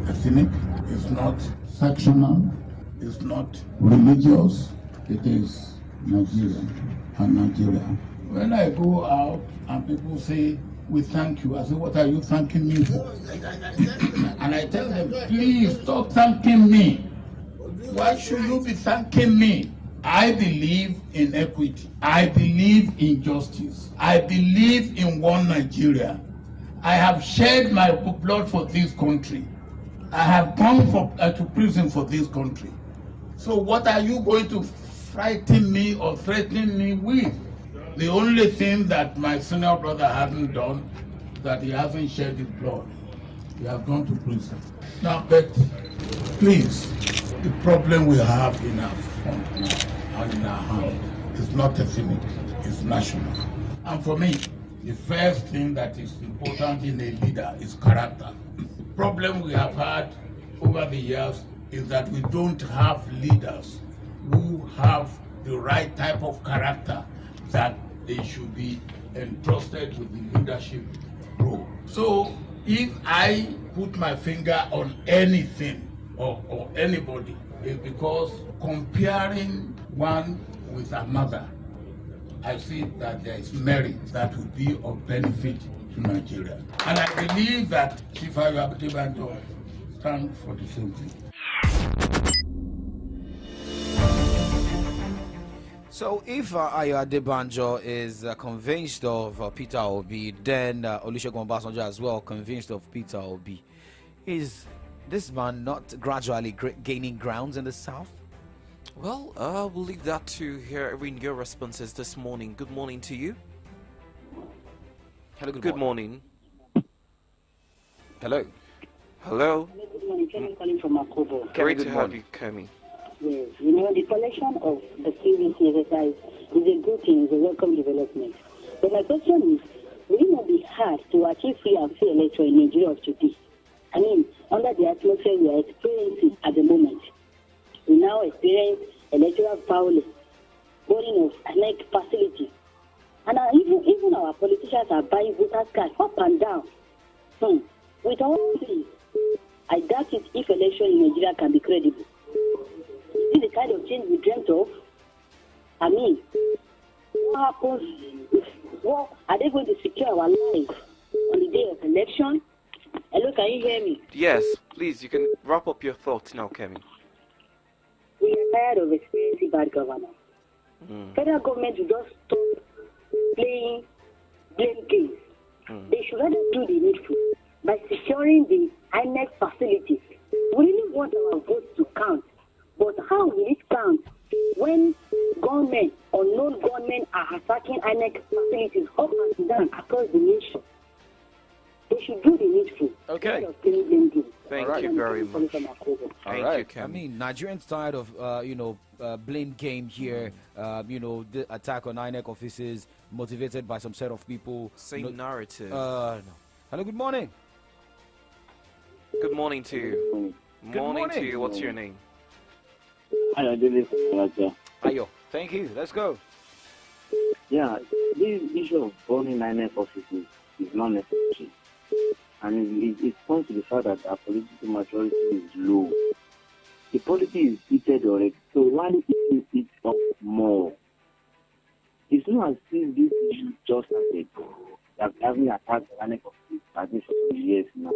ethnic, is not sectional, is not religious, it is Nigerian and Nigeria. When I go out and people say, "We thank you," I say, "What are you thanking me for?" And I tell them, "Please stop thanking me. Why should you be thanking me?" I believe in equity. I believe in justice. I believe in one Nigeria. I have shed my blood for this country. I have gone to prison for this country. So what are you going to frighten me or threaten me with? The only thing that my senior brother hasn't done, that he hasn't shed his blood. He has gone to prison. Now, but please, the problem we have in our front now and in our hand is not ethnic, it's national. And for me, the first thing that is important in a leader is character. The problem we have had over the years is that we don't have leaders who have the right type of character that they should be entrusted with the leadership role. So if I put my finger on anything or anybody, it's because comparing one with another, I see that there is merit that would be of benefit to Nigeria. And I believe that Shifa Adebanjo stand for the same thing. So if Ayo Adebanjo is convinced of Peter Obi, then Olusegun Obasanjo as well convinced of Peter Obi. Is this man not gradually gaining grounds in the South? Well, we'll leave that to hearing your responses this morning. Good morning to you. Hello, good morning. Hello. Hello. Good morning. Kemi calling from Makobo. Great to have you, Kemi. Yes, the collection of the PVC exercise is a good thing, it's a welcome development. But my question is, will it not be hard to achieve free and fair electoral in Nigeria of today? I mean, under the atmosphere we are experiencing at the moment, we now experience electoral violence, boarding of INEC facilities. And even our politicians are buying voters' cards up and down. With all this, I doubt it if election in Nigeria can be credible. This is the kind of change we dreamt of. I mean, what happens? What are they going to secure our lives on the day of election? Hello, can you hear me? Yes, please, you can wrap up your thoughts now, Kemi. We are tired of experiencing bad governance. Federal government will just stop playing blame games. They should rather do the needful by securing the INEC facilities. We really want our votes to count, but how will it count when gunmen or non-gunmen are attacking INEC facilities up and down across the nation? They should do the needful. Okay. Thank you very much. All right. I mean, Nigerians tired of blame game here. The attack on INEC offices motivated by some set of people. Same narrative. No. Hello. Good morning. Good morning to you. Good morning to you. What's your name? Ayo. Thank you. Let's go. Yeah, this issue of burning INEC offices is not necessary. And it points to the fact that our political maturity is low. The policy is heated already, so why heating it up more? It's not as if this issue just started. That having attacked the INEC offices for some years now.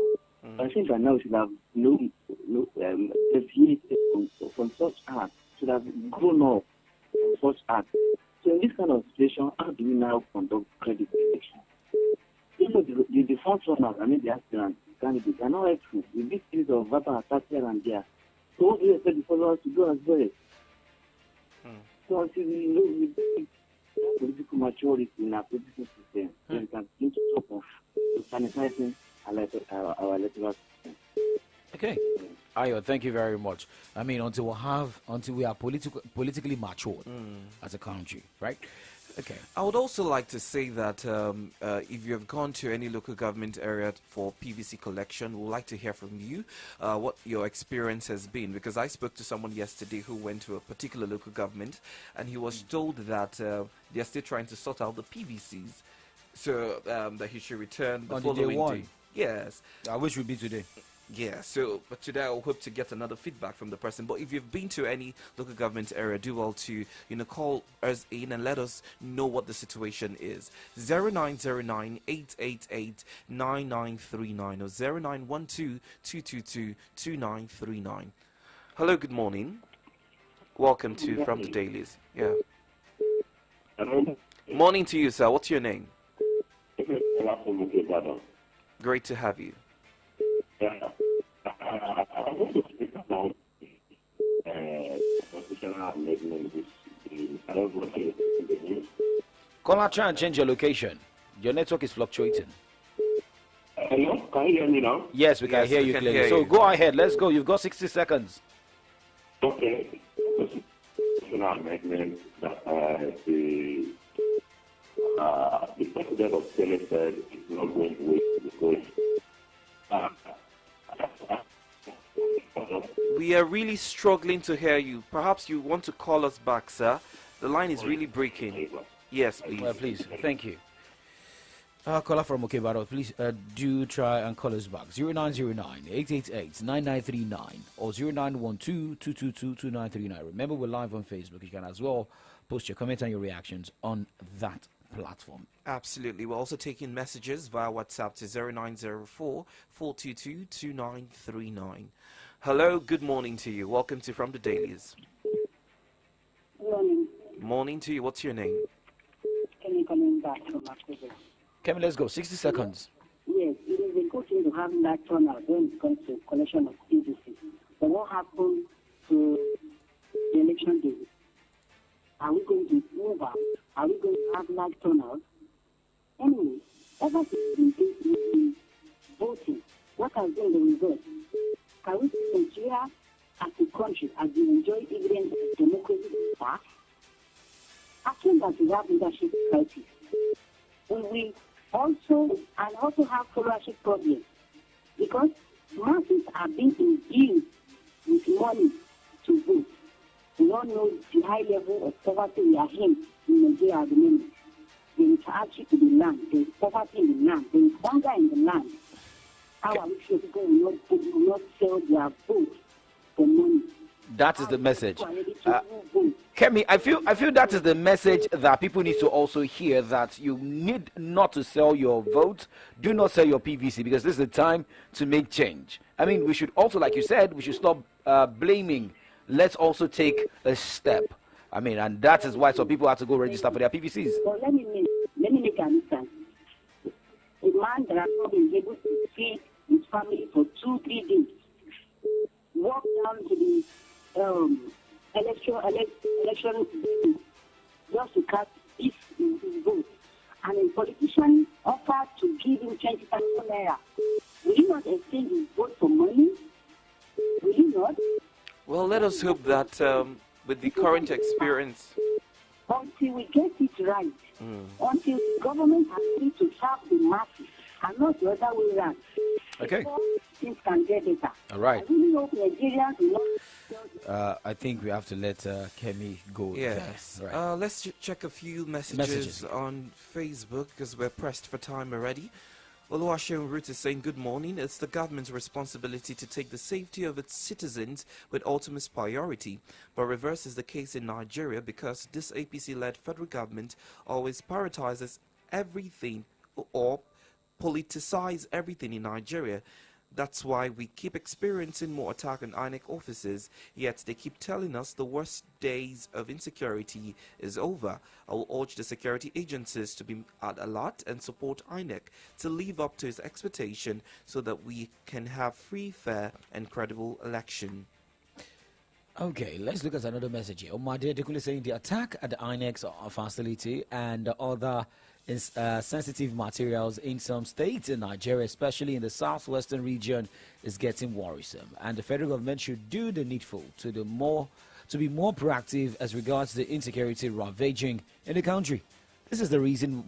I think that now we should have deviated from such acts, should have grown up from such acts. So in this kind of situation, how do we now conduct credible elections? The front runners, the aspirants, candidates, are not helpful. With this series of verbal attacks here and there, so what do you expect the followers to do as well? So until we build political maturity in our political system, then we can begin to talk of sanitizing our electoral system. Okay. Ayo, thank you very much. I mean, until we are politically matured as a country, right? Okay. I would also like to say that if you have gone to any local government area for PVC collection, we'd like to hear from you what your experience has been. Because I spoke to someone yesterday who went to a particular local government, and he was told that they're still trying to sort out the PVCs, so that he should return the following day. Yes. I wish we'd be today. Yeah, so but today I hope to get another feedback from the person. But if you've been to any local government area, do well to call us in and let us know what the situation is. 0909-888-9939 or 0912-222-2939. Hello, good morning. Welcome to From the Dailies. Yeah. Hello. Morning to you, sir. What's your name? Great to have you. I want to speak about constitutional amendment which I don't want to in the news. Caller, try and change your location. Your network is fluctuating. Hello, can you hear me now? Yes, we can hear you clearly. So go ahead, let's go. You've got 60 seconds. Okay. Constitutional amendment that the president of Senate said is not going to wait because we are really struggling to hear you. Perhaps you want to call us back, sir. The line is really breaking. Yes, please. Please. Thank you. Caller from Okebaro, please do try and call us back. 0909-888-9939 or 0912-222-2939. Remember, we're live on Facebook. You can as well post your comments and your reactions on that platform. Absolutely. We're also taking messages via WhatsApp to 0904 422 2939. Hello, good morning to you. Welcome to From the Dailies. Good morning. Morning to you. What's your name? Can you coming back from Africa? Kemi, let's go. 60 seconds. Yes, it is a good thing to have that turnout when it comes to collection of PVC. But what happened to the election day? Are we going to move out? Are we going to have large turnout? Anyway, ever since the voting, what has been the result? Can we see Nigeria as a country as we enjoy evidence of democracy back? I think that we have leadership crisis. We will also have followership problems because masses are being imbued with money to vote. We all know the high level of poverty we are in Nigeria at the moment. There is hardship in the land, there is poverty in the land, there is hunger in the land. How are we sure people will not sell their votes for money? That is the message. Kemi, I feel that is the message that people need to also hear, that you need not to sell your vote. Do not sell your PVC, because this is the time to make change. I mean, we should also, like you said, we should stop blaming. Let's also take a step. I mean, and that is why some people have to go register for their PVCs. Well, let me make an instance. A man that has not been able to feed his family for 2-3 days walked down to the election just to cast his vote, and a politician offered to give him 20,000 naira. Will he not exchange his vote for money? Will he not? Well, let us hope that with the current experience, until we get it right, until the government has to serve the masses and not the other way around, okay, things can get better. All right. I really hope Nigerians will not. I think we have to let Kemi go. yes. Right. Let's check a few messages on Facebook because we're pressed for time already. Oluwaseun Root is saying, good morning. It's the government's responsibility to take the safety of its citizens with ultimate priority. But reverse is the case in Nigeria because this APC-led federal government always prioritizes everything or politicize everything in Nigeria. That's why we keep experiencing more attack on INEC offices, yet they keep telling us the worst days of insecurity is over. I will urge the security agencies to be at alert and support INEC to live up to its expectation so that we can have free, fair and credible election. Okay, let's look at another message here. Omade Dekule saying the attack at the INEX facility and other sensitive materials in some states in Nigeria, especially in the southwestern region, is getting worrisome, and the federal government should do the needful to be more proactive as regards the insecurity ravaging in the country. This is the reason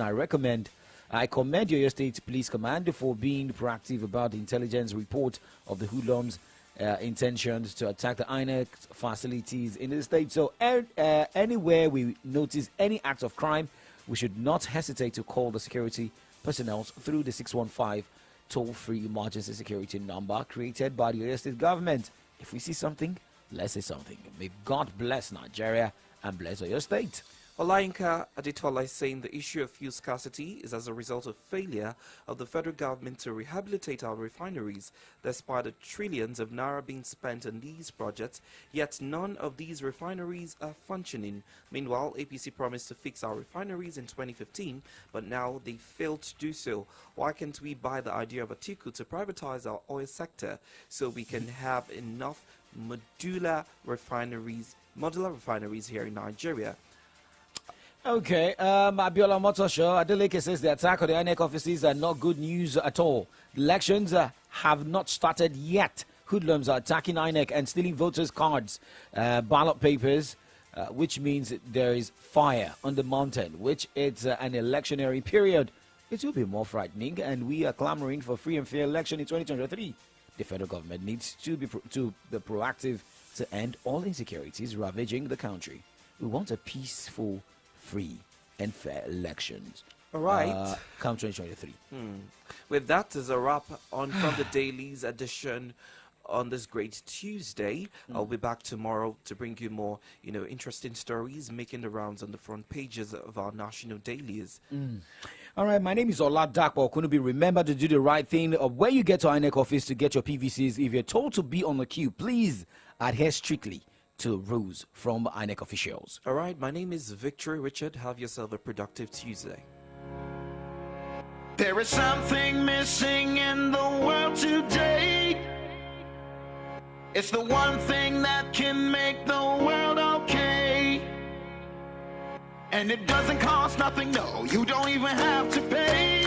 I commend your state police commander for being proactive about the intelligence report of the hoodlums intentions to attack the INEC facilities in the state. So anywhere we notice any act of crime, we should not hesitate to call the security personnel through the 615 toll-free emergency security number created by the Oyo State government. If we see something, let's say something. May God bless Nigeria and bless Oyo State. Olayinka Adetola is saying the issue of fuel scarcity is as a result of failure of the federal government to rehabilitate our refineries. Despite the trillions of naira being spent on these projects, yet none of these refineries are functioning. Meanwhile, APC promised to fix our refineries in 2015, but now they failed to do so. Why can't we buy the idea of Atiku to privatize our oil sector so we can have enough modular refineries here in Nigeria? Okay, Abiola Motosho Adeleke says the attack on the INEC offices are not good news at all. Elections have not started yet. Hoodlums are attacking INEC and stealing voters' cards, ballot papers, which means there is fire on the mountain, which is an electionary period. It will be more frightening, and we are clamoring for free and fair election in 2023. The federal government needs to be proactive to end all insecurities ravaging the country. We want a peaceful, free and fair elections. All right. Come 2023. With that as a wrap on From the Daily's edition on this great Tuesday. I'll be back tomorrow to bring you more, interesting stories making the rounds on the front pages of our national dailies. All right, my name is Oladapo Okunubi. Remember to do the right thing. When you get to INEC office to get your PVCs, if you're told to be on the queue, please adhere strictly to rules from INEC officials. All right, my name is Victory Richard. Have yourself a productive Tuesday. There is something missing in the world today. It's the one thing that can make the world okay. And it doesn't cost nothing, no, you don't even have to pay.